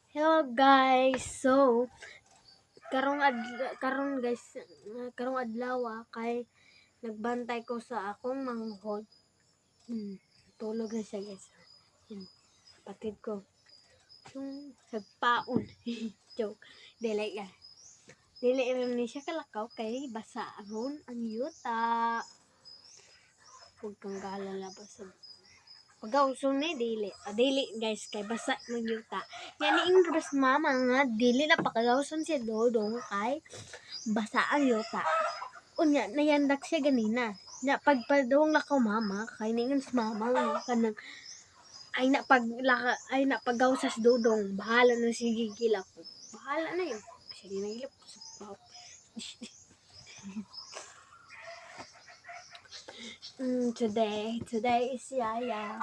Hello guys. So, karon guys, karong adlaw kay nagbantay ko sa akong manghod. Tulog na siya guys. Patid ko. Yung nagpaon. Joke. Dili yan. Dili rin ni siya kalakaw kay basa ron ang yuta. Huwag kang galala basa. Pagawson ni dili. Dili guys kay basa man yuta. Yani ingres mama nga dili na pagawson siya dodong kay basa ang yuta. Unya nayandak siya ganina. Na pagpadong lakaw mama kay ningon si mama nga kanang ay na pagawsas dodong. Bahala na si gigila ko. Bahala na yun. Kasi di nagilap ko sa today is Yaya.